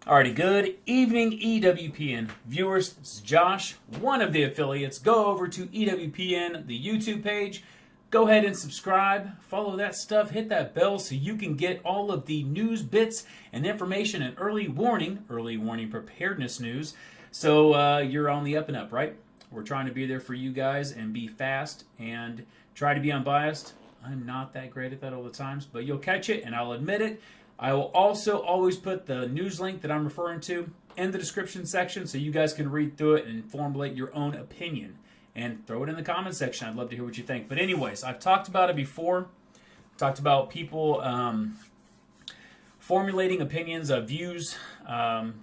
Alrighty, good evening, EWPN viewers. This is Josh, one of the affiliates. Go over to EWPN, the YouTube page. Go ahead and subscribe, follow that stuff, hit that bell so you can get all of the news bits and information and early warning preparedness news. So you're on the up and up, right? We're trying to be there for you guys and be fast and try to be unbiased. I'm not that great at that all the times, but you'll catch it and I'll admit it. I will also always put the news link that I'm referring to in the description section so you guys can read through it and formulate your own opinion. And throw it in the comment section. I'd love to hear what you think. But anyways, I've talked about it before. Talked about people formulating opinions, views,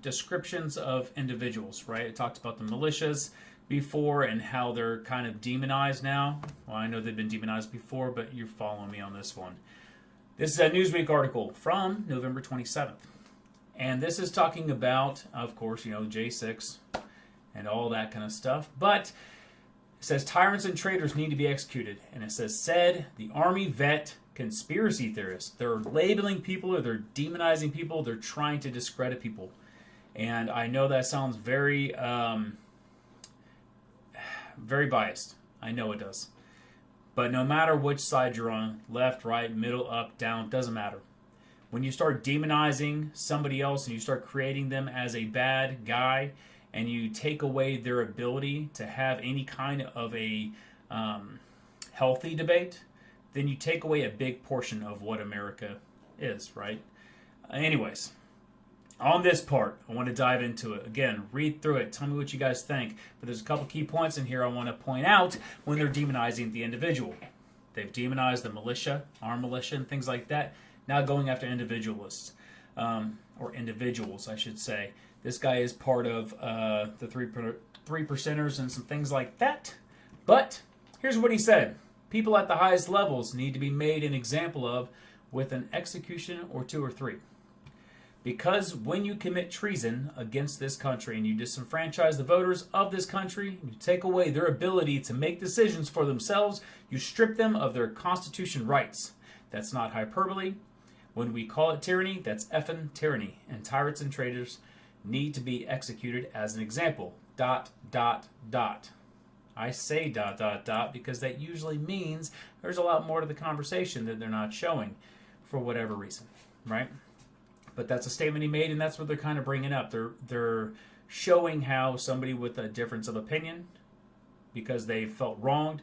descriptions of individuals, right? I talked about the militias before and how they're kind of demonized now. Well, I know they've been demonized before, but you're following me on this one. This is a Newsweek article from November 27th. And this is talking about, of course, J6 and all that kind of stuff. But it says tyrants and traitors need to be executed. And it said the Army vet conspiracy theorists. They're labeling people or they're demonizing people. They're trying to discredit people. And I know that sounds very, very biased. I know it does. But no matter which side you're on, left, right, middle, up, down, doesn't matter. When you start demonizing somebody else and you start creating them as a bad guy and you take away their ability to have any kind of a healthy debate, then you take away a big portion of what America is, right? Anyways, on this part, I want to dive into it. Again, read through it. Tell me what you guys think. But there's a couple key points in here I want to point out when they're demonizing the individual. They've demonized the militia, armed militia, and things like that. Now going after individualists, or individuals, I should say. This guy is part of the three percenters and some things like that. But here's what he said. People at the highest levels need to be made an example of with an execution or two or three. Because when you commit treason against this country and you disenfranchise the voters of this country, you take away their ability to make decisions for themselves, you strip them of their Constitution rights. That's not hyperbole. When we call it tyranny, that's effing tyranny. And tyrants and traitors need to be executed as an example. ... I say ... because that usually means there's a lot more to the conversation that they're not showing for whatever reason, right? But that's a statement he made, and that's what they're kind of bringing up. They're showing how somebody with a difference of opinion, because they felt wronged,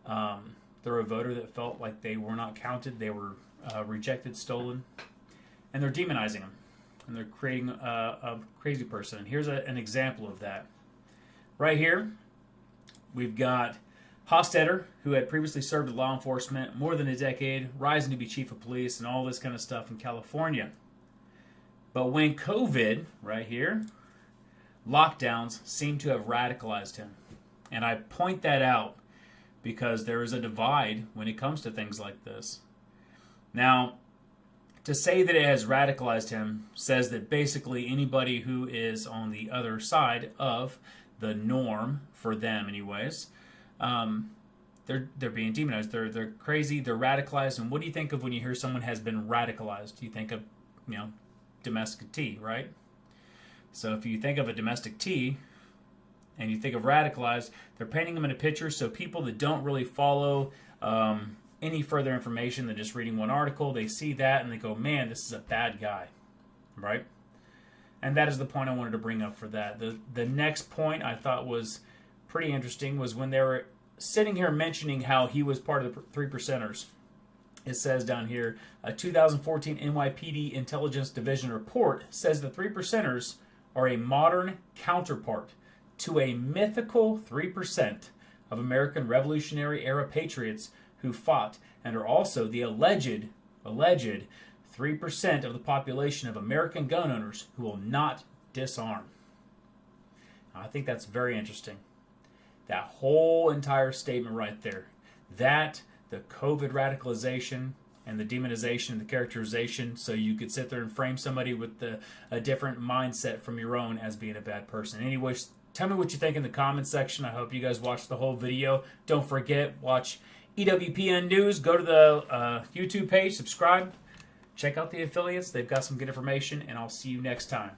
they're a voter that felt like they were not counted, they were rejected, stolen, and they're demonizing them, and they're creating a crazy person. And here's an example of that. Right here, we've got Hostetter, who had previously served in law enforcement more than a decade, rising to be chief of police and all this kind of stuff in California. But when COVID, right here, lockdowns seem to have radicalized him. And I point that out because there is a divide when it comes to things like this. Now, to say that it has radicalized him says that basically anybody who is on the other side of the norm, for them anyways, they're being demonized. They're crazy, they're radicalized. And what do you think of when you hear someone has been radicalized? You think of, domestic tea, right? So if you think of a domestic tea and you think of radicalized, they're painting them in a picture so people that don't really follow any further information than just reading one article, they see that and they go, man, this is a bad guy, right? And that is the point I wanted to bring up for that. The next point I thought was pretty interesting was when they were sitting here mentioning how he was part of the three percenters. It says down here, a 2014 NYPD Intelligence Division report says the 3%ers are a modern counterpart to a mythical 3% of American Revolutionary Era patriots who fought and are also the alleged 3% of the population of American gun owners who will not disarm. Now, I think that's very interesting. That whole entire statement right there. That the COVID radicalization and the demonization and the characterization so you could sit there and frame somebody with a different mindset from your own as being a bad person. Anyways, tell me what you think in the comments section. I hope you guys watched the whole video. Don't forget, watch EWPN News. Go to the YouTube page, subscribe, check out the affiliates. They've got some good information, and I'll see you next time.